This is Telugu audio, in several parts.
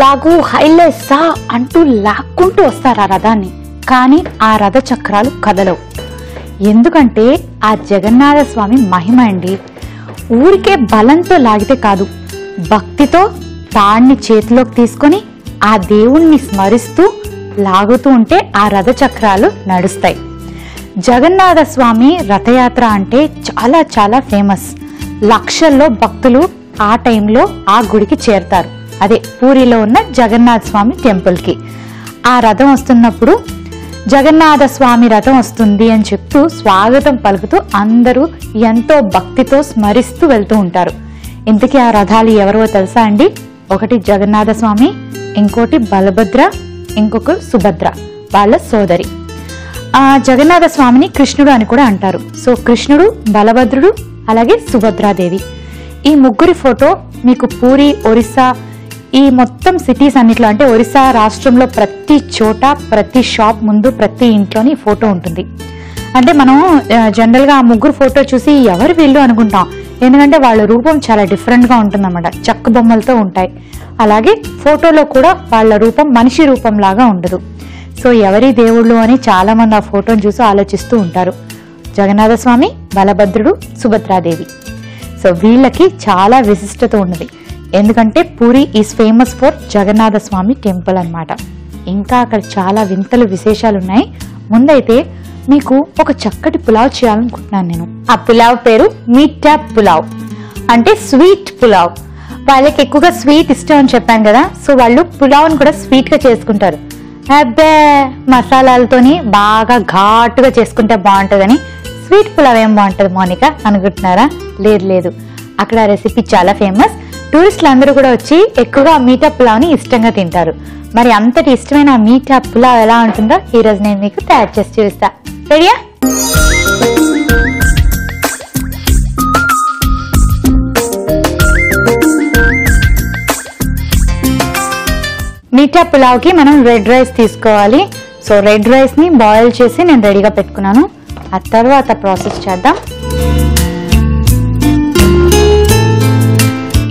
లాగు హైలైట్సా అంటూ లాక్కుంటూ వస్తారు ఆ రథాన్ని. కానీ ఆ రథ చక్రాలు కదలవు. ఎందుకంటే ఆ జగన్నాథ స్వామి మహిమ అండి. ఊరికే బలంతో లాగితే కాదు, భక్తితో తాడిని చేతిలోకి తీసుకొని ఆ దేవుణ్ణి స్మరిస్తూ లాగుతూ ఉంటే ఆ రథ చక్రాలు నడుస్తాయి. జగన్నాథ స్వామి రథయాత్ర అంటే చాలా చాలా ఫేమస్. లక్షల్లో భక్తులు ఆ టైంలో ఆ గుడికి చేరతారు. అదే పూరిలో ఉన్న జగన్నాథ స్వామి టెంపుల్కి. ఆ రథం వస్తున్నప్పుడు జగన్నాథ స్వామి రథం వస్తుంది అని చెప్తూ స్వాగతం పలుకుతూ అందరూ ఎంతో భక్తితో స్మరిస్తూ వెళ్తూ ఉంటారు. ఇంతకీ ఆ రథాలు ఎవరో తెలుసా అండి? ఒకటి జగన్నాథ స్వామి, ఇంకోటి బలభద్ర, ఇంకొకరు సుభద్ర, వాళ్ళ సోదరి. ఆ జగన్నాథ స్వామిని కృష్ణుడు అని కూడా అంటారు. సో కృష్ణుడు, బలభద్రుడు, అలాగే సుభద్రాదేవి. ఈ ముగ్గురి ఫోటో మీకు పూరి, ఒరిస్సా, ఈ మొత్తం సిటీస్ అన్నిట్లో, అంటే ఒరిస్సా రాష్ట్రంలో ప్రతి చోట, ప్రతి షాప్ ముందు, ప్రతి ఇంట్లోని ఫోటో ఉంటుంది. అంటే మనం జనరల్ గా ఆ ముగ్గురు ఫోటో చూసి ఎవరు వీళ్ళు అనుకుంటాం. ఎందుకంటే వాళ్ళ రూపం చాలా డిఫరెంట్ గా ఉంటుంది అన్నమాట. చెక్క బొమ్మలతో ఉంటాయి. అలాగే ఫోటోలో కూడా వాళ్ళ రూపం మనిషి రూపం లాగా ఉండదు. సో ఎవరి దేవుళ్ళు అని చాలా మంది ఆ ఫోటోని చూసి ఆలోచిస్తూ ఉంటారు. జగన్నాథ స్వామి, బలభద్రుడు, సుభద్రాదేవి. సో వీళ్ళకి చాలా విశిష్టత ఉన్నది. ఎందుకంటే Puri is famous for Jagannath Swamy temple అన్నమాట. ఇంకా అక్కడ చాలా వింతలు విశేషాలు ఉన్నాయి. ముందైతే మీకు ఒక చక్కటి పులావ్ చేయాలనుకుంటున్నాను నేను. ఆ పులావ్ పేరు మీఠా పులావ్, అంటే స్వీట్ పులావ్. వాళ్ళకి ఎక్కువగా స్వీట్ ఇష్టం అని చెప్పాను కదా. సో వాళ్ళు పులావ్ని కూడా స్వీట్ గా చేసుకుంటారు. అబ్బే మసాలాలతోని బాగా ఘాటుగా చేసుకుంటే బాగుంటుందని స్వీట్ పులావ్ ఏం బాగుంటుంది మోనిక అనుకుంటున్నారా? లేదు, అక్కడ రెసిపీ చాలా ఫేమస్. టూరిస్టులు అందరూ కూడా వచ్చి ఎక్కువగా మీఠా పులావ్ని ఇష్టంగా తింటారు. మరి అంతటి ఇష్టమైన మీఠా పులావ్ ఎలా ఉంటుందో ఈ రోజు నేను మీకు తయారు చేసి చూపిస్తా. రెడీయా? మీఠా పులావ్కి మనం రెడ్ రైస్ తీసుకోవాలి. సో రెడ్ రైస్ ని బాయిల్ చేసి నేను రెడీగా పెట్టుకున్నాను. ఆ తర్వాత ప్రాసెస్ చేద్దాం.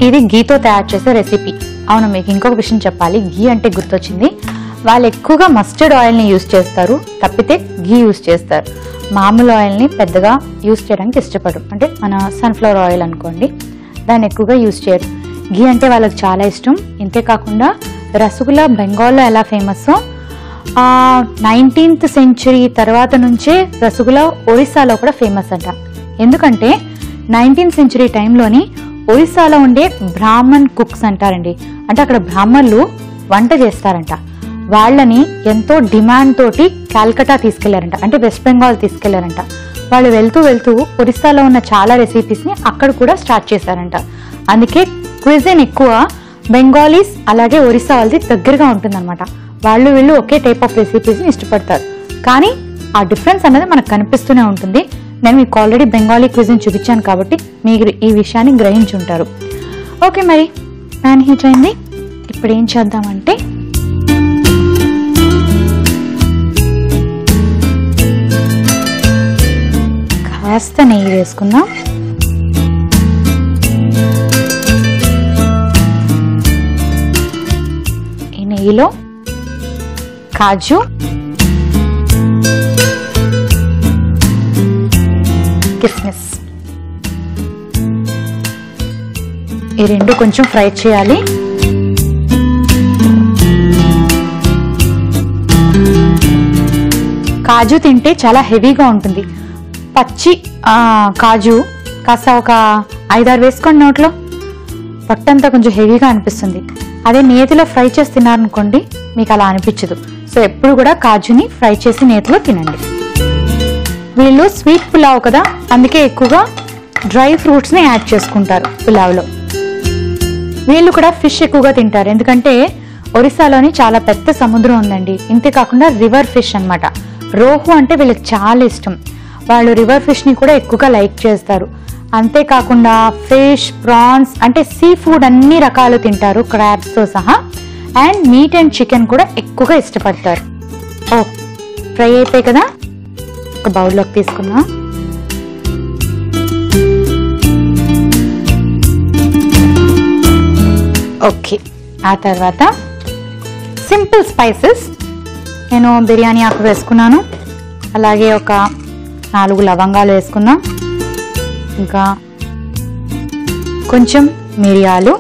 ఇది గీతో తయారు చేసే రెసిపీ. అవును, మీకు ఇంకొక విషయం చెప్పాలి. గీ అంటే గుర్తొచ్చింది. వాళ్ళు ఎక్కువగా మస్టర్డ్ ఆయిల్ని యూజ్ చేస్తారు, తప్పితే గీ యూజ్ చేస్తారు. మామూలు ఆయిల్ని పెద్దగా యూజ్ చేయడానికి ఇష్టపడరు. అంటే మన సన్ఫ్లవర్ ఆయిల్ అనుకోండి, దాన్ని ఎక్కువగా యూజ్ చేయరు. గీ అంటే వాళ్ళకి చాలా ఇష్టం. ఇంతేకాకుండా రసగుల్లా బెంగాల్లో ఎలా ఫేమస్సో 19th సెంచరీ తర్వాత నుంచే రసగుల్లా ఒరిస్సాలో కూడా ఫేమస్ అంట. ఎందుకంటే 19th సెంచరీ టైంలోని ఒరిస్సాలో ఉండే బ్రాహ్మణ్ కుక్స్ అంటారండి. అంటే అక్కడ బ్రాహ్మణులు వంట చేస్తారంట. వాళ్ళని ఎంతో డిమాండ్ తోటి కాల్కటా తీసుకెళ్లారంట, అంటే వెస్ట్ బెంగాల్ తీసుకెళ్లారంట. వాళ్ళు వెళ్తూ ఒరిస్సాలో ఉన్న చాలా రెసిపీస్ ని అక్కడ కూడా స్టార్ట్ చేశారంట. అందుకే క్విజిన్ ఎక్కువ బెంగాలీస్ అలాగే ఒరిస్సా వాళ్ళది దగ్గరగా ఉంటుందన్నమాట. వీళ్ళు ఒకే టైప్ ఆఫ్ రెసిపీస్ ని ఇష్టపడతారు. కానీ ఆ డిఫరెన్స్ అనేది మనకు కనిపిస్తూనే ఉంటుంది. నేను మీకు ఆల్రెడీ బెంగాలీ క్విజిన్ చూపించాను కాబట్టి మీరు ఈ విషయాన్ని గ్రహించుంటారు. ఓకే, మరి ప్యాన్ హీట్ అయింది. ఇప్పుడు ఏం చేద్దామంటే కాస్త నెయ్యి వేసుకుందాం. ఈ నెయ్యిలో కాజు, కిస్మిస్ ఈ రెండు కొంచెం ఫ్రై చేయాలి. కాజు తింటే చాలా హెవీగా ఉంటుంది. పచ్చి కాజు కాస్త ఒక 5-6 వేసుకోండి నోట్లో, పొట్టంతా కొంచెం హెవీగా అనిపిస్తుంది. అదే నేతిలో ఫ్రై చేసి తిన్నారనుకోండి మీకు అలా అనిపించదు. సో ఎప్పుడు కూడా కాజుని ఫ్రై చేసి నేతిలో తినండి. వీళ్ళు స్వీట్ పులావ్ కదా, అందుకే ఎక్కువగా డ్రై ఫ్రూట్స్ని యాడ్ చేసుకుంటారు పులావ్లో. వీళ్ళు కూడా ఫిష్ ఎక్కువగా తింటారు, ఎందుకంటే ఒరిస్సాలోని చాలా పెద్ద సముద్రం ఉందండి. ఇంతేకాకుండా రివర్ ఫిష్ అన్నమాట. రోహు అంటే వీళ్ళకి చాలా ఇష్టం. వాళ్ళు రివర్ ఫిష్ని కూడా ఎక్కువగా లైక్ చేస్తారు. అంతేకాకుండా ఫిష్, ప్రాన్స్ అంటే సీ ఫుడ్ అన్ని రకాలు తింటారు, క్రాబ్స్తో సహా. అండ్ మీట్ అండ్ చికెన్ కూడా ఎక్కువగా ఇష్టపడతారు. ఓ ఫ్రై అయిపోయి కదా, ఒక బౌల్లోకి తీసుకుందాం. ఓకే, ఆ తర్వాత సింపుల్ స్పైసెస్, నేను బిర్యానీ ఆకు వేసుకున్నాను, అలాగే ఒక 4 లవంగాలు వేసుకుందాం, ఇంకా కొంచెం మిరియాలు,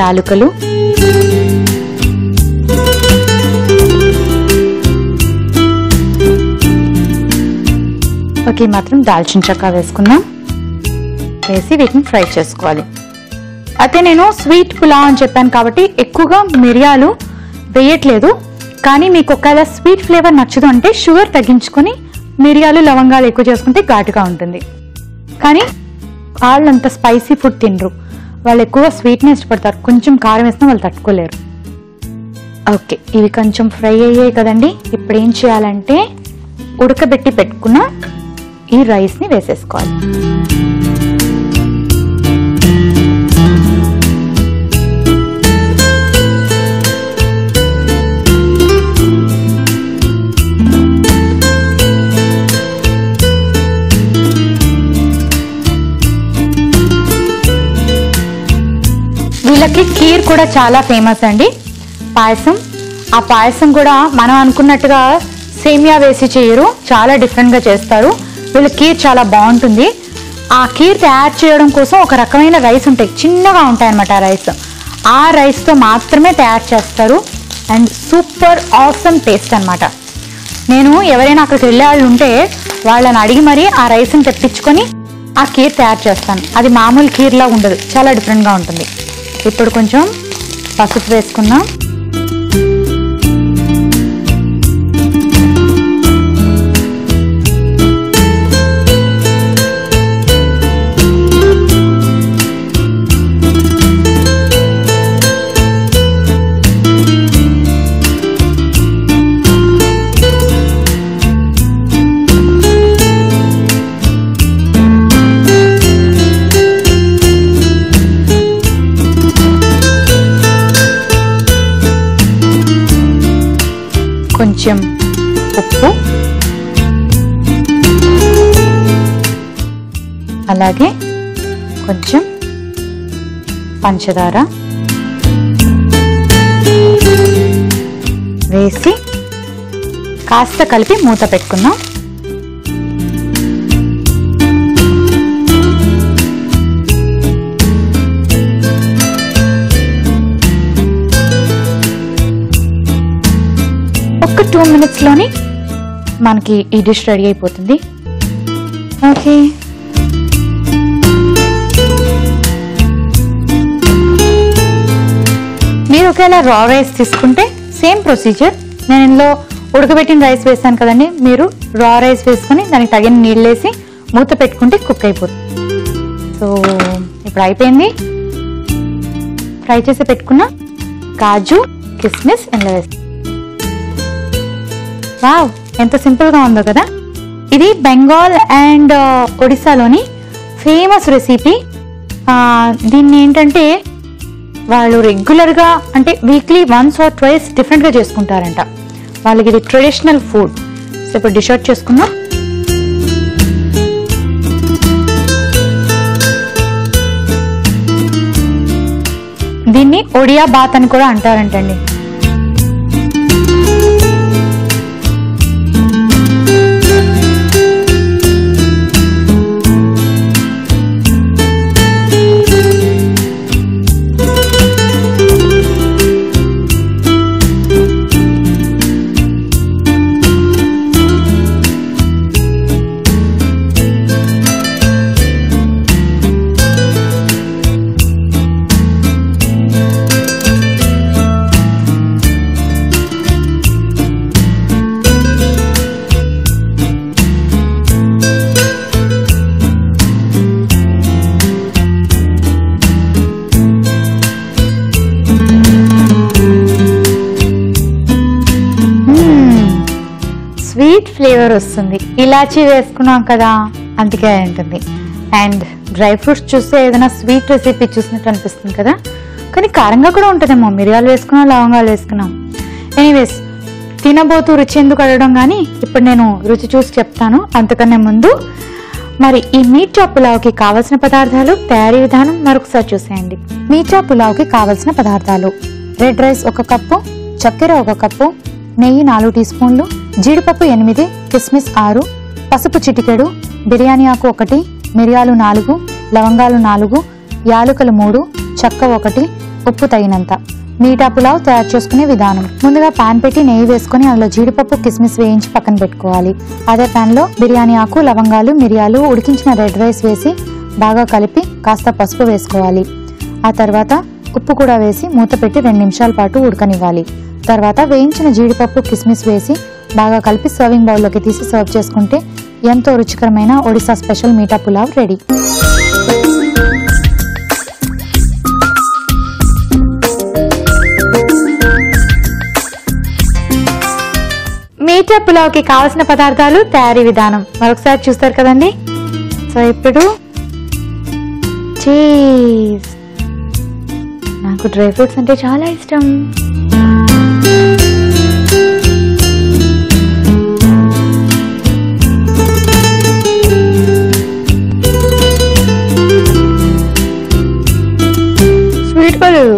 యాలకులు, ఓకే మాత్రం దాల్చిన చెక్క వేసుకుందాం. వేసి వీటిని ఫ్రై చేసుకోవాలి. అయితే నేను స్వీట్ పులావ్ అని చెప్పాను కాబట్టి ఎక్కువగా మిరియాలు వేయట్లేదు. కానీ మీకు ఒకవేళ స్వీట్ ఫ్లేవర్ నచ్చదు అంటే షుగర్ తగ్గించుకొని మిరియాలు లవంగాలు ఎక్కువ చేసుకుంటే ఘాటుగా ఉంటుంది. కానీ వాళ్ళు అంత స్పైసీ ఫుడ్ తినరు, వాళ్ళు ఎక్కువ స్వీట్ని ఇష్టపడతారు. కొంచెం కారం వేసినా వాళ్ళు తట్టుకోలేరు. ఓకే, ఇవి కొంచెం ఫ్రై అయ్యాయి కదండి. ఇప్పుడు ఏం చేయాలంటే ఉడకబెట్టి పెట్టుకున్న ఈ రైస్ని వేసేసుకోవాలి. వీళ్ళకి ఖీర్ కూడా చాలా ఫేమస్ అండి, పాయసం. ఆ పాయసం కూడా మనం అనుకున్నట్టుగా సేమియా వేసి చేయరు, చాలా డిఫరెంట్గా చేస్తారు. వీళ్ళ ఖీర్ చాలా బాగుంటుంది. ఆ ఖీర్ తయారు చేయడం కోసం ఒక రకమైన రైస్ ఉంటాయి, చిన్నగా ఉంటాయి అన్నమాట రైస్. ఆ రైస్తో మాత్రమే తయారు చేస్తారు అండ్ సూపర్ ఆసమ్ టేస్ట్ అనమాట. నేను ఎవరైనా అక్కడికి వెళ్ళే వాళ్ళు ఉంటే వాళ్ళని అడిగి మరీ ఆ రైస్ని తెప్పించుకొని ఆ ఖీర్ తయారు చేస్తాను. అది మామూలు ఖీర్లా ఉండదు, చాలా డిఫరెంట్గా ఉంటుంది. ఇప్పుడు కొంచెం పసుపు వేసుకుందాం. కొంచెం ఉప్పు, అలాగే కొంచెం పంచదార వేసి కాస్త కలిపి మూత పెట్టుకుందాం. ఒక 2 minutesలోని మనకి ఈ డిష్ రెడీ అయిపోతుంది. ఓకే, మీరు ఒకవేళ రా రైస్ తీసుకుంటే సేమ్ ప్రొసీజర్. నేను ఇందులో ఉడకబెట్టిన రైస్ వేసాను కదండి, మీరు రా రైస్ వేసుకొని దానికి తగిన నీళ్ళు వేసి మూత పెట్టుకుంటే కుక్ అయిపోతుంది. సో ఇప్పుడు అయిపోయింది. ఫ్రై చేసి పెట్టుకున్న కాజు కిస్మిస్ ఇందులో వేసి, వావ్ ఎంత సింపుల్గా ఉందో కదా. ఇది బెంగాల్ అండ్ ఒడిశాలోని ఫేమస్ రెసిపీ. దీన్ని ఏంటంటే వాళ్ళు రెగ్యులర్గా అంటే వీక్లీ 1 or 2 డిఫరెంట్గా చేసుకుంటారంట. వాళ్ళకి ఇది ట్రెడిషనల్ ఫుడ్. సో ఇప్పుడు డిష్ అవుట్ చేసుకుందాం. దీన్ని ఒడియా బాత్ అని కూడా అంటారంటండి. స్వీట్ ఫ్లేవర్ వస్తుంది, ఇలాచీ వేసుకున్నాం కదా అందుకే ఉంటుంది. అండ్ డ్రై ఫ్రూట్స్ చూస్తే ఏదైనా స్వీట్ రెసిపీ చూసినట్టు అనిపిస్తుంది కదా, కానీ కారంగా కూడా ఉంటుందేమో. మిరియాలు వేసుకున్నాం, లవంగాలు వేసుకున్నాం. ఎనీవేస్, తినబోతూ రుచి ఎందుకు అడగడం, కానీ ఇప్పుడు నేను రుచి చూసి చెప్తాను. అంతకన్నా ముందు మరి ఈ మీఠా పులావ్కి కావలసిన పదార్థాలు, తయారీ విధానం మరొకసారి చూసేయండి. మీఠా పులావ్కి కావలసిన పదార్థాలు: రెడ్ రైస్ 1 కప్పు, చక్కెర 1 కప్పు, నెయ్యి 4 టీ స్పూన్లు, జీడిపప్పు 8, కిస్మిస్ 6, పసుపు చిటికెడు, బిర్యానీ ఆకు 1, మిరియాలు 4, లవంగాలు 4, యాలకులు 3, చెక్క 1, ఉప్పు తగినంత. మీఠా పులావ్ తయారు చేసుకునే విధానం: ముందుగా పాన్ పెట్టి నెయ్యి వేసుకుని అందులో జీడిపప్పు, కిస్మిస్ వేయించి పక్కన పెట్టుకోవాలి. అదే పాన్ లో బిర్యానీ ఆకు, లవంగాలు, మిరియాలు, ఉడికించిన రెడ్ రైస్ వేసి బాగా కలిపి కాస్త పసుపు వేసుకోవాలి. ఆ తర్వాత ఉప్పు కూడా వేసి మూత పెట్టి 2 నిమిషాల పాటు ఉడకనివ్వాలి. తర్వాత వేయించిన జీడిపప్పు, కిస్మిస్ వేసి బాగా కలిపి సర్వింగ్ బౌల్లోకి తీసి సర్వ్ చేసుకుంటే ఎంతో రుచికరమైన ఒడిశా స్పెషల్ మీఠా పులావ్ రెడీ. మీఠా పులావ్కి కావాల్సిన పదార్థాలు, తయారీ విధానం మరొకసారి చూస్తారు కదండి. సో ఇప్పుడు చీజ్. నాకు డ్రై ఫ్రూట్స్ అంటే చాలా ఇష్టం. స్వీట్గా లేదు,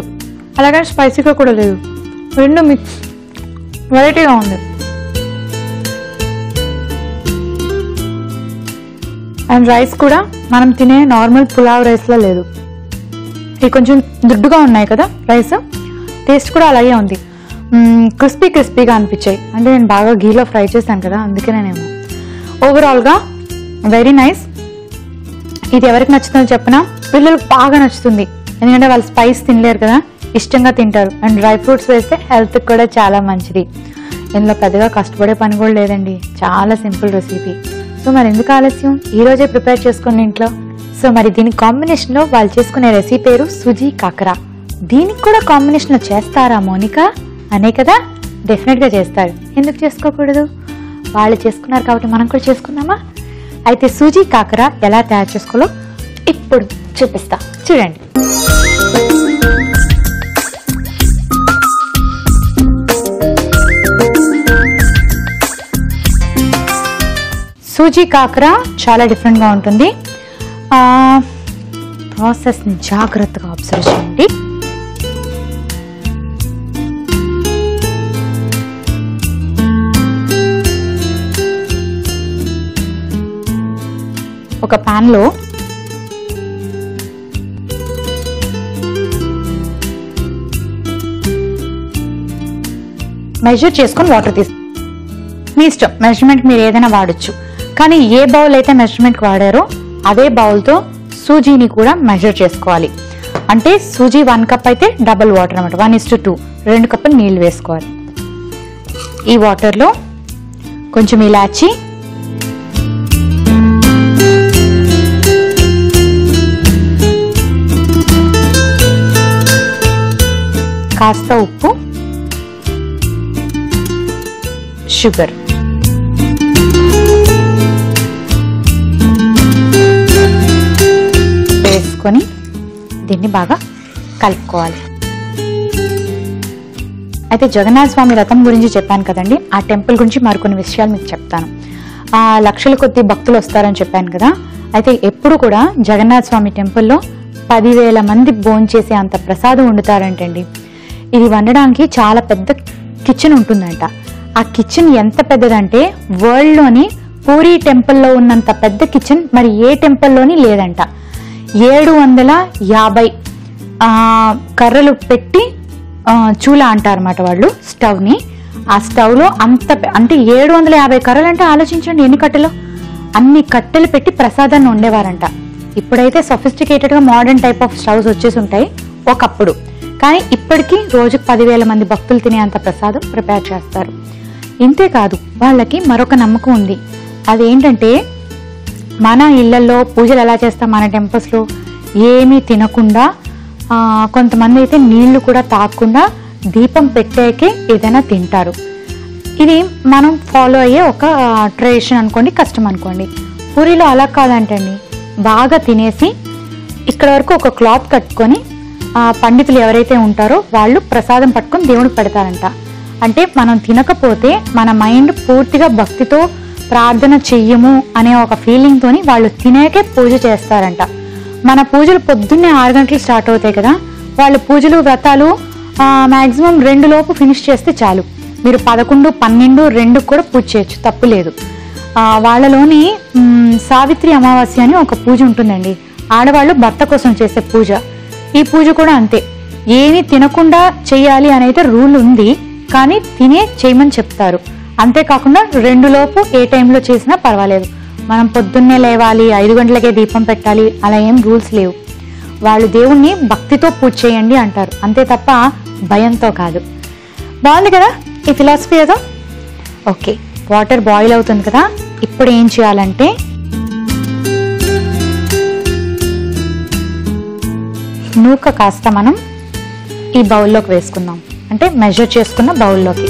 అలాగే స్పైసీగా కూడా లేదు, రెండు మిక్స్ వెరైటీగా ఉంది. అండ్ రైస్ కూడా మనం తినే నార్మల్ పులావ్ రైస్లో లేదు, ఇది కొంచెం దుడ్డుగా ఉన్నాయి కదా రైస్. టేస్ట్ కూడా అలాగే ఉంది, క్రిస్పీగా అనిపించాయి. అంటే నేను బాగా గీలో ఫ్రై చేశాను కదా, అందుకేనేమో. ఓవరాల్గా వెరీ నైస్. ఇది ఎవరికి నచ్చుతుందో చెప్పినా పిల్లలకు బాగా నచ్చుతుంది, ఎందుకంటే వాళ్ళు స్పైస్ తినలేరు కదా, ఇష్టంగా తింటారు. అండ్ డ్రై ఫ్రూట్స్ వేస్తే హెల్త్కి కూడా చాలా మంచిది. ఇందులో పెద్దగా కష్టపడే పని కూడా లేదండి, చాలా సింపుల్ రెసిపీ. సో మరి ఎందుకు ఆలస్యం, ఈరోజే ప్రిపేర్ చేసుకోండి ఇంట్లో. సో మరి దీని కాంబినేషన్లో వాళ్ళు చేసుకునే రెసిపీ పేరు సుజీ కాకరా. దీనికి కూడా కాంబినేషన్లో చేస్తారా మోనికా అనే కదా? డెఫినెట్గా చేస్తారు, ఎందుకు చేసుకోకూడదు? వాళ్ళు చేసుకున్నారు కాబట్టి మనం కూడా చేసుకున్నామా? అయితే సుజీ కాకరా ఎలా తయారు చేసుకోవాలో ఇప్పుడు చూపిస్తా, చూడండి. సూజీ కాకరా చాలా డిఫరెంట్గా ఉంటుంది. ప్రాసెస్ని జాగ్రత్తగా అబ్జర్వ్ చేయండి. ఒక ప్యాన్లో మెజర్ చేసుకొని వాటర్ తీసుకో. మీ ఇష్టం, మెజర్మెంట్ మీరు ఏదైనా వాడచ్చు. కానీ ఏ బౌల్ అయితే మెజర్మెంట్కి వాడారో అదే బౌల్తో సూజీని కూడా మెజర్ చేసుకోవాలి. అంటే సూజీ 1 కప్ అయితే డబుల్ వాటర్ అనమాట, 1:2, 2 కప్పులు నీళ్ళు వేసుకోవాలి. ఈ వాటర్లో కొంచెం ఇలాచి, కాస్త ఉప్పు, షుగర్ వేసుకొని దీన్ని బాగా కలుపుకోవాలి. అయితే జగన్నాథ స్వామి రథం గురించి చెప్పాను కదండి, ఆ టెంపుల్ గురించి మరికొన్ని విషయాలు మీకు చెప్తాను. లక్షల కొద్ది భక్తులు వస్తారని చెప్పాను కదా. అయితే ఎప్పుడు కూడా జగన్నాథ స్వామి టెంపుల్లో 10,000 మంది భోంచేసే అంత ప్రసాదం వండుతారంటండి. ఇది వండడానికి చాలా పెద్ద కిచెన్ ఉంటుందంట. ఆ కిచెన్ ఎంత పెద్దదంటే వరల్డ్లోని పూరీ టెంపుల్లో ఉన్నంత పెద్ద కిచెన్ మరి ఏ టెంపుల్లోని లేదంట. 750 కర్రలు పెట్టి చూలా అంటారన్నమాట వాళ్ళు స్టవ్ని. ఆ స్టవ్లో అంటే 750 కర్రలు అంటే ఆలోచించండి ఎన్ని కట్టెలు. అన్ని కట్టెలు పెట్టి ప్రసాదాన్ని వండేవారంట. ఇప్పుడైతే సొఫిస్టికేటెడ్గా మోడర్న్ టైప్ ఆఫ్ స్టవ్స్ వచ్చేసి ఉంటాయి ఒకప్పుడు. కానీ ఇప్పటికీ రోజుకు 10,000 మంది భక్తులు తినే అంత ప్రసాదం ప్రిపేర్ చేస్తారు. ఇంతేకాదు వాళ్ళకి మరొక నమ్మకం ఉంది. అదేంటంటే మన ఇళ్లలో పూజలు ఎలా చేస్తాం, మన టెంపుల్స్లో ఏమీ తినకుండా, కొంతమంది అయితే నీళ్లు కూడా తాగకుండా దీపం పెట్టాకే ఏదైనా తింటారు. ఇది మనం ఫాలో అయ్యే ఒక ట్రెడిషన్ అనుకోండి, కష్టం అనుకోండి. పూరిలో అలా కాదంటండి, బాగా తినేసి ఇక్కడ వరకు ఒక క్లాత్ కట్టుకొని పండితులు ఎవరైతే ఉంటారో వాళ్ళు ప్రసాదం పట్టుకొని దేవుడికి పెడతారంట. అంటే మనం తినకపోతే మన మైండ్ పూర్తిగా భక్తితో ప్రార్థన చెయ్యము అనే ఒక ఫీలింగ్ తోని వాళ్ళు తినేకే పూజ చేస్తారంట. మన పూజలు పొద్దున్నే 6 గంటలు స్టార్ట్ అవుతాయి కదా, వాళ్ళ పూజలు వ్రతాలు మాక్సిమం 2 లోపు ఫినిష్ చేస్తే చాలు. మీరు 11, 12, 2 కూడా పూజ చేయొచ్చు, తప్పు లేదు. వాళ్ళలోని సావిత్రి అమావాస్య అని ఒక పూజ ఉంటుందండి. ఆడవాళ్ళు భర్త కోసం చేసే పూజ. ఈ పూజ కూడా అంతే, ఏమీ తినకుండా చెయ్యాలి అనేది రూల్ ఉంది, కానీ తినే చేయమని చెప్తారు. అంతేకాకుండా 2 లోపు ఏ టైంలో చేసినా పర్వాలేదు. మనం పొద్దున్నే లేవాలి, 5 గంటలకే దీపం పెట్టాలి, అలా ఏం రూల్స్ లేవు. వాళ్ళు దేవుణ్ణి భక్తితో పూజ చేయండి అంటారు, అంతే తప్ప భయంతో కాదు. బాగుంది కదా ఈ ఫిలాసఫీ ఏదో. ఓకే, వాటర్ బాయిల్ అవుతుంది కదా, ఇప్పుడు ఏం చేయాలంటే నూక కాస్త మనం ఈ బౌల్లోకి వేసుకుందాం, అంటే మెజర్ చేసుకున్న బౌల్లోకి.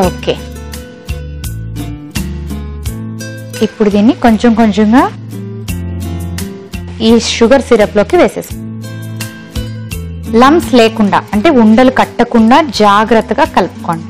ఓకే, ఇప్పుడు దీన్ని కొంచెం కొంచెంగా ఈ షుగర్ సిరప్లోకి వేసేసి, లమ్స్ లేకుండా అంటే ఉండలు కట్టకుండా జాగ్రత్తగా కలుపుకోండి.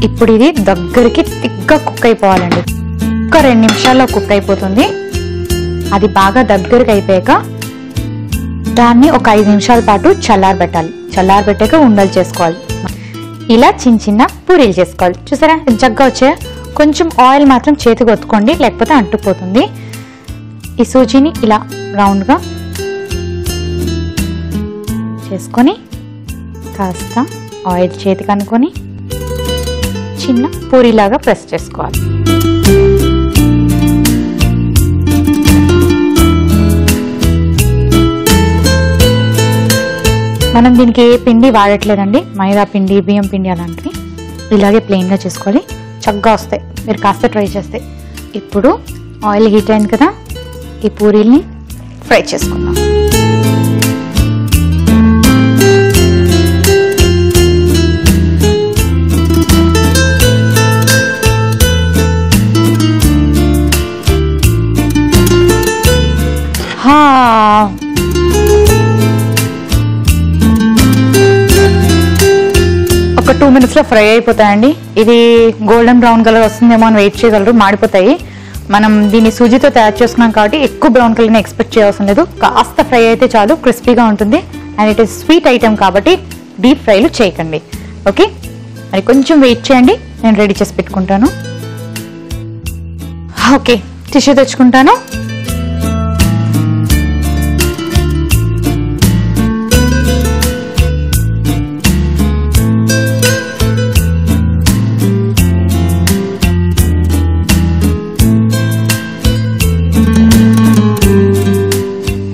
ఇప్పుడు ఇది దగ్గరికి తిగ్గా కుక్ అయిపోవాలండి. ఒక 2 నిమిషాల్లో కుక్ అయిపోతుంది. అది బాగా దగ్గరికి అయిపోయాక దాన్ని ఒక 5 నిమిషాల పాటు చల్లారబెట్టాలి. చల్లారబెట్టాక ఉండలు చేసుకోవాలి. ఇలా చిన్న చిన్న పూరీలు చేసుకోవాలి. చూసారా జగ్గా వచ్చాయా? కొంచెం ఆయిల్ మాత్రం చేతికి ఒత్తుకోండి, లేకపోతే అంటుకుపోతుంది. ఈ సూజీని ఇలా రౌండ్గా చేసుకొని కాస్త ఆయిల్ చేతికి అనుకొని చిన్న పూరీలాగా ప్రెస్ చేసుకోవాలి. మనం దీనికి ఏ పిండి వాడట్లేదండి, మైదా పిండి, బియ్యం పిండి అలాంటివి. ఇలాగే ప్లెయిన్గా చేసుకోవాలి, చక్కగా వస్తాయి మీరు కాస్త ట్రై చేస్తే. ఇప్పుడు ఆయిల్ హీట్ అయింది కదా, ఈ పూరీల్ని ఫ్రై చేసుకుందాం. ఒక 2 minutesలో ఫ్రై అయిపోతాయండి. ఇది గోల్డెన్ బ్రౌన్ కలర్ వస్తుందేమో అని వెయిట్ చేయగలరు, మాడిపోతాయి. మనం దీన్ని సూజీతో తయారు చేసుకున్నాం కాబట్టి ఎక్కువ బ్రౌన్ కలర్ని ఎక్స్పెక్ట్ చేయవలసిన లేదు. కాస్త ఫ్రై అయితే చాలు, క్రిస్పీగా ఉంటుంది. And it is sweet item కాబట్టి డీప్ ఫ్రైలు చేయకండి. ఓకే, మరి కొంచెం వెయిట్ చేయండి, నేను రెడీ చేసి పెట్టుకుంటాను. ఓకే, టిష్యూ తెచ్చుకుంటాను.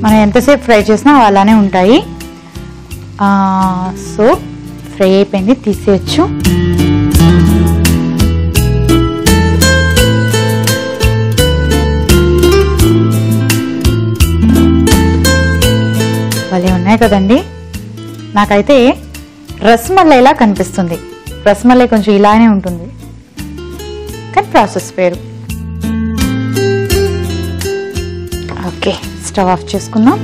మనం ఎంతసేపు ఫ్రై చేసినా అలానే ఉంటాయి. సో ఫ్రై అయిపోయింది, తీసేయచ్చు. భలే ఉన్నాయి కదండి. నాకైతే రసమలైలా కనిపిస్తుంది. రసమలై కొంచెం ఇలానే ఉంటుంది, కానీ ప్రాసెస్ వేరు. ఓకే, స్టవ్ ఆఫ్ చేసుకుందాం.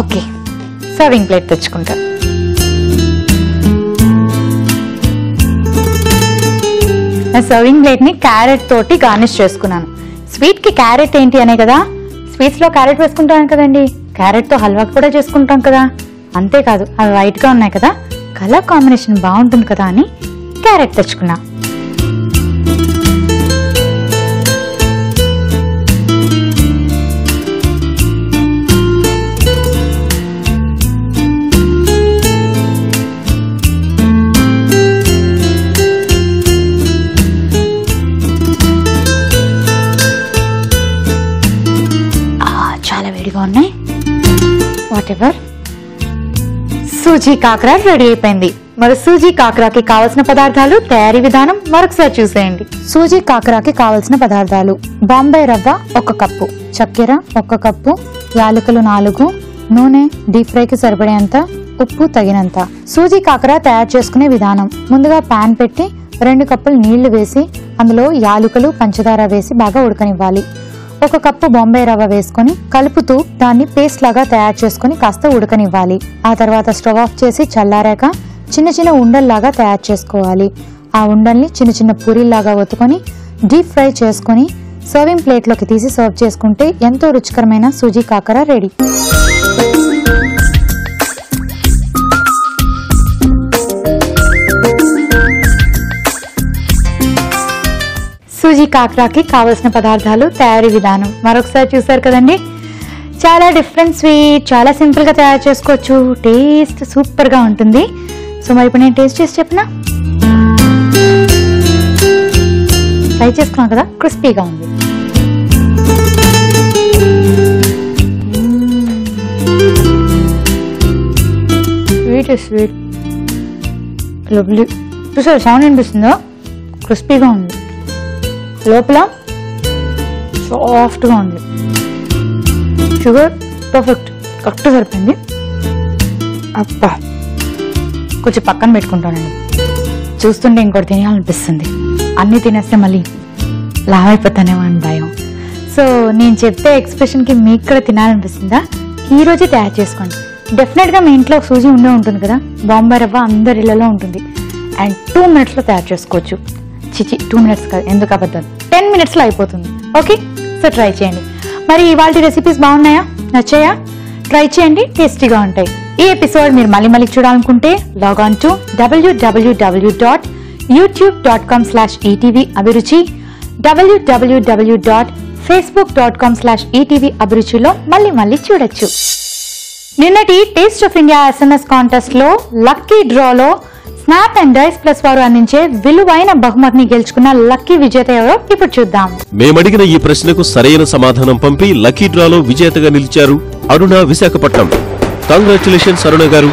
ఓకే, సర్వింగ్ ప్లేట్ తెచ్చుకుంటా. సర్వింగ్ ప్లేట్ ని క్యారెట్ తోటి గార్నిష్ చేసుకున్నాను. స్వీట్ కి క్యారెట్ ఏంటి అనే కదా, స్వీట్స్ లో క్యారెట్ వేసుకుంటాం కదండి, క్యారెట్ తో హల్వా కూడా చేసుకుంటాం కదా. అంతేకాదు అవి వైట్ గా ఉన్నాయి కదా, కలర్ కాంబినేషన్ బాగుంటుంది కదా అని క్యారెట్ తెచ్చుకున్నా. బాగున్నాయి. What ever. సూజీ కాకర రెడీ అయిపోయింది. మరి సూజీ కాకరాకి కావలసిన పదార్థాలు, తయారీ విధానం మరొకసారి చూసేయండి. సూజీ కాకరాకి కావలసిన పదార్థాలు: బాంబే రవ్వ 1 కప్పు, చక్కెర 1 కప్పు, యాలకులు 4, నూనె డీప్ ఫ్రైకి సరిపడేంత, ఉప్పు తగినంత. సూజీ కాకర తయారు చేసుకునే విధానం: ముందుగా పాన్ పెట్టి 2 కప్పులు నీళ్లు వేసి అందులో యాలకులు, పంచదార వేసి బాగా ఉడకనివ్వాలి. 1 కప్పు బాంబే రవ్వ వేసుకొని కలుపుతూ దాన్ని పేస్ట్ లాగా తయారు చేసుకుని కాస్త ఉడకనివ్వాలి. ఆ తర్వాత స్టవ్ ఆఫ్ చేసి చల్లారాక చిన్న చిన్న ఉండల్లాగా తయారు చేసుకోవాలి. ఆ ఉండల్ని చిన్న చిన్న పూరీల్లాగా ఒత్తుకొని డీప్ ఫ్రై చేసుకుని సర్వింగ్ ప్లేట్లోకి తీసి సర్వ్ చేసుకుంటే ఎంతో రుచికరమైన సూజీ కాకర రెడీ. సూజీ కాకరాకి కావలసిన పదార్థాలు, తయారీ విధానం మరొకసారి చూసారు కదండి. చాలా డిఫరెంట్ స్వీట్, చాలా సింపుల్ గా తయారు చేసుకోవచ్చు. టేస్ట్ సూపర్ గా ఉంటుంది. సో మరి ఇప్పుడు నేను టేస్ట్ చేసి చెప్పినా ట్రై చేసుకున్నాను కదా, క్రిస్పీగా ఉంది. Sweet sweet lovely. చూసారు సౌండ్ వినిపిస్తుందో? క్రిస్పీగా ఉంది, లోపల సాఫ్ట్గా ఉంది. షుగర్ పర్ఫెక్ట్, కరెక్ట్ సరిపోయింది. అబ్బా, కొంచెం పక్కన పెట్టుకుంటానండి. చూస్తుంటే ఇంకోటి తినాలనిపిస్తుంది. అన్నీ తినేస్తే మళ్ళీ లావ్ అయిపోతానేమో అని భయం. సో నేను చెప్తే ఎక్స్ప్రెషన్కి మీకు కూడా తినాలనిపిస్తుందా? ఈ రోజే తయారు చేసుకోండి. డెఫినెట్గా మీ ఇంట్లో సూజీ ఉండే ఉంటుంది కదా. బాంబే రవ్వ అందరి ఇళ్లలో ఉంటుంది. అండ్ 2 మినిట్స్లో తయారు చేసుకోవచ్చు. 2 మినిట్స్ కాదు, ఎందుకు అబద్ధం, 10 మినిట్స్లో అయిపోతుంది. ఓకే, సో ట్రై చేయండి. మరి ఇవాళ రెసిపీస్ బాగున్నాయా, నచ్చాయా? ట్రై చేయండి, టేస్టీగా ఉంటాయి. ఈ ఎపిసోడ్ మీరు మళ్ళీ చూడాలనుకుంటే లాగ్ ఆన్ టు www.youtube.com/etv అభిరుచి, www.facebook.com/etv అభిరుచిలో మళ్ళీ చూడొచ్చు. నిన్నటి taste of India SMS contest లో లక్కీ డ్రాలో స్నాప్ అండ్ డైస్ ప్లస్ వారు అందించే విలువైన బహుమతిని గెలుచుకున్న లక్కీ విజేత ఎవరో ఇప్పుడు చూద్దాం. మేమడిగిన ఈ ప్రశ్నకు సరైన సమాధానం పంపి లక్కీ డ్రాలో విజేతగా నిలిచారు అరుణ, విశాఖపట్నం. కంగ్రాచులేషన్స్ అరుణ గారు,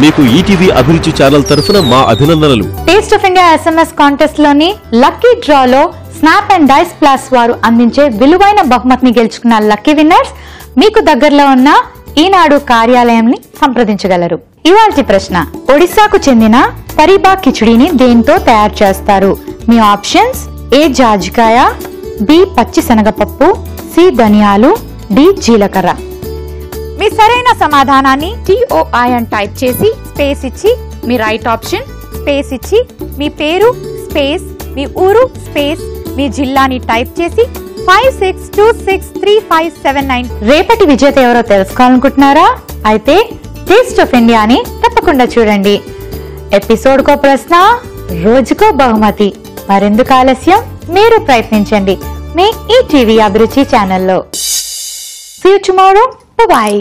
మీకు ఈటీవీ అభిరుచి ఛానల్ తరఫున మా అభినందనలు. Taste of India SMS contest లోని లక్కీ డ్రాలో స్నాప్ అండ్ డైస్ ప్లస్ వారు అందించే విలువైన బహుమతిని గెలుచుకున్న లక్కీ విన్నర్స్ మీకు దగ్గరలో ఉన్న ఈనాడు కార్యాలయంని సంప్రదించగలరు. ఇవాల్టి ప్రశ్న: ఒడిశాకు చెందిన పరిబా కిచిడిని దేంతో తయారు చేస్తారు? మీ ఆప్షన్స్: ఏ జాజికాయ, బి పచ్చి శనగపప్పు, సి ధనియాలు, డి జీలకర్ర. మీ సరైన సమాధానాన్ని TOI అని టైప్ చేసి స్పేస్ ఇచ్చి మీ రైట్ ఆప్షన్ స్పేస్ ఇచ్చి మీ పేరు స్పేస్ మీ ఊరు స్పేస్ మీ జిల్లాని టైప్ చేసి 56263579. రేపటి విజేత ఎవరో తెలుసుకోవాలనుకుంటున్నారా? అయితే టేస్ట్ ఆఫ్ ఇండియాని తప్పకుండా చూడండి. ఎపిసోడ్కో ప్రశ్న, రోజుకో బహుమతి. మరెందుకు ఆలస్యం, మీరు ప్రయత్నించండి మీ ఈటీవీ అభిరుచి ఛానల్లో. See you tomorrow. Bye-bye.